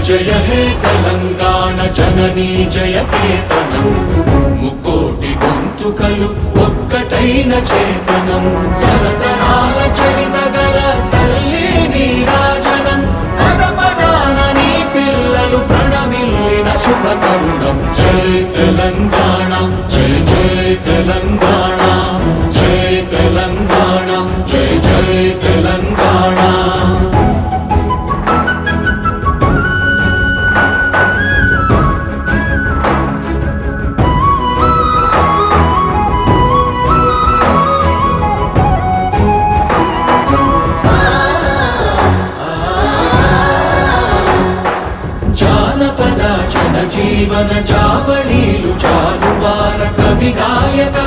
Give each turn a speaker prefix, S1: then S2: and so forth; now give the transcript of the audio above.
S1: జయ హే తెలంగాణ జననీ జయ కేతనం ముకోటి గొంతుకలు ఒక్కటైన చేతనం తరతరాల చరిత గల తల్లి నీరాజనం పద పదాన నీ పిల్లలు ప్రణమిల్లిన శుభ తరుణం జై తెలంగాణ జై జై తెలంగాణ జై తెలంగాణ జై జై తెలంగాణ జానపద జన జీవన జావళీలు జాలువార కవి గాయక